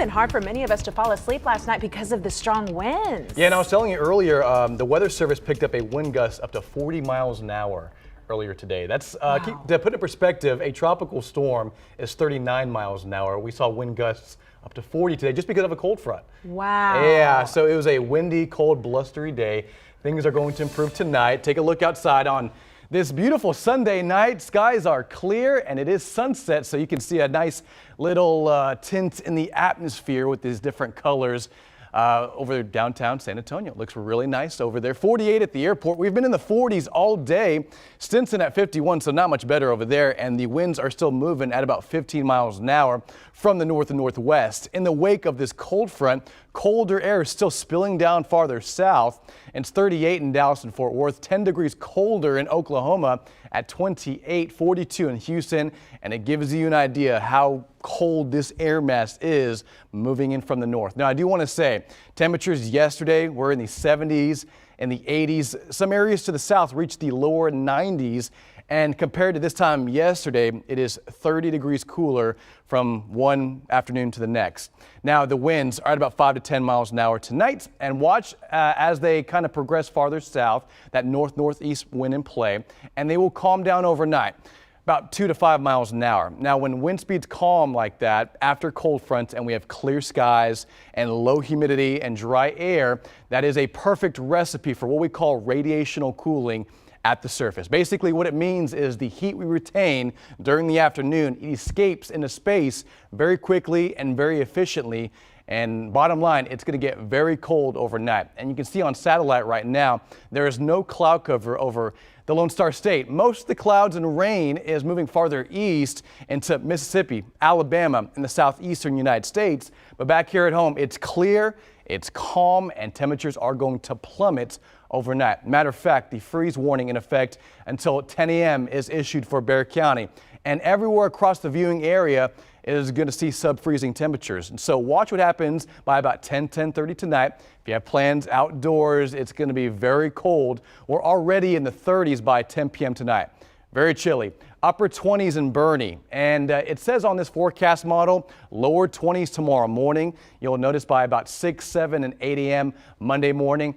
been hard for many of us to fall asleep last night because of the strong winds. Yeah, and I was telling you earlier, the Weather Service picked up a wind gust up to 40 miles an hour earlier today. That's Wow. to put it in perspective, a tropical storm is 39 miles an hour. We saw wind gusts up to 40 today just because of a cold front. Wow. Yeah, so it was a windy, cold, blustery day. Things are going to improve tonight. Take a look outside on this beautiful Sunday night. Skies are clear and it is sunset, so you can see a nice little tint in the atmosphere with these different colors. Over downtown San Antonio. It looks really nice over there. 48 at the airport. We've been in the 40s all day. Stinson at 51, so not much better over there. And the winds are still moving at about 15 miles an hour from the north and northwest. In the wake of this cold front, colder air is still spilling down farther south. It's 38 in Dallas and Fort Worth, 10 degrees colder in Oklahoma at 28, 42 in Houston. And it gives you an idea how cold this air mass is moving in from the north. Now, I do want to say temperatures yesterday were in the 70s and the 80s. Some areas to the south reached the lower 90s. And compared to this time yesterday, it is 30 degrees cooler from one afternoon to the next. Now, the winds are at about 5 to 10 miles an hour tonight. And watch as they kind of progress farther south, that north-northeast wind in play, and they will calm down overnight. About 2 to 5 miles an hour. Now, when wind speeds calm like that after cold fronts and we have clear skies and low humidity and dry air, that is a perfect recipe for what we call radiational cooling at the surface. Basically, what it means is the heat we retain during the afternoon, it escapes into space very quickly and very efficiently. And bottom line, it's going to get very cold overnight. And you can see on satellite right now, there is no cloud cover over the Lone Star State. Most of the clouds and rain is moving farther east into Mississippi, Alabama, and the southeastern United States. But back here at home, it's clear, it's calm, and temperatures are going to plummet overnight. Matter of fact, the freeze warning in effect until 10 a.m. is issued for Bexar County. And everywhere across the viewing area is going to see sub-freezing temperatures. And so watch what happens by about 10:30 tonight. If you have plans outdoors, it's going to be very cold. We're already in the 30s by 10 p.m. tonight. Very chilly. Upper 20s in Bernie. And it says on this forecast model, lower 20s tomorrow morning. You'll notice by about 6, 7, and 8 a.m. Monday morning.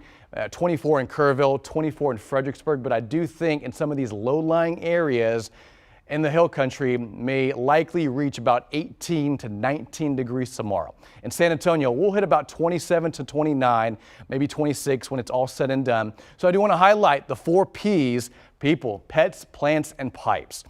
24 in Kerrville, 24 in Fredericksburg. But I do think in some of these low-lying areas in the hill country may likely reach about 18 to 19 degrees tomorrow. In San Antonio, we'll hit about 27 to 29, maybe 26 when it's all said and done. So I do want to highlight the 4 P's: people, pets, plants, and pipes.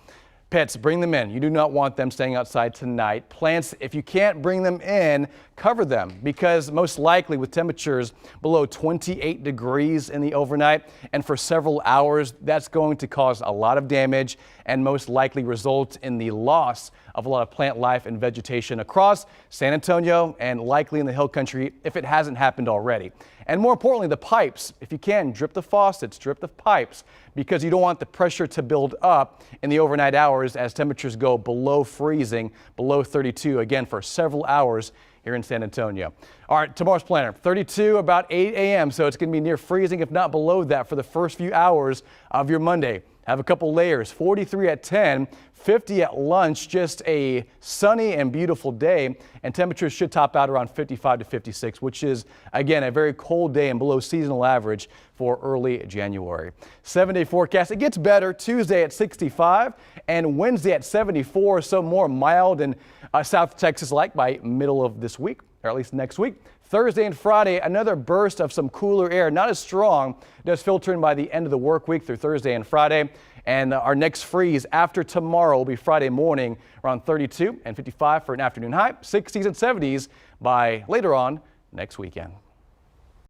Pets, bring them in. You do not want them staying outside tonight. Plants, if you can't bring them in, cover them, because most likely with temperatures below 28 degrees in the overnight and for several hours, that's going to cause a lot of damage and most likely result in the loss of a lot of plant life and vegetation across San Antonio and likely in the hill country if it hasn't happened already. And more importantly, the pipes. If you can, drip the faucets, drip the pipes, because you don't want the pressure to build up in the overnight hours as temperatures go below freezing, below 32, again for several hours here in San Antonio. All right, tomorrow's planner, 32 about 8 a.m. So it's going to be near freezing, if not below that, for the first few hours of your Monday. Have a couple layers, 43 at 10, 50 at lunch, just a sunny and beautiful day, and temperatures should top out around 55 to 56, which is, again, a very cold day and below seasonal average for early January. 7-day forecast, it gets better. Tuesday at 65 and Wednesday at 74, so more mild and South Texas-like by middle of this week, or at least next week. Thursday and Friday, another burst of some cooler air, not as strong, does filter in by the end of the work week through Thursday and Friday. And our next freeze after tomorrow will be Friday morning, around 32 and 55 for an afternoon high, 60s and 70s by later on next weekend.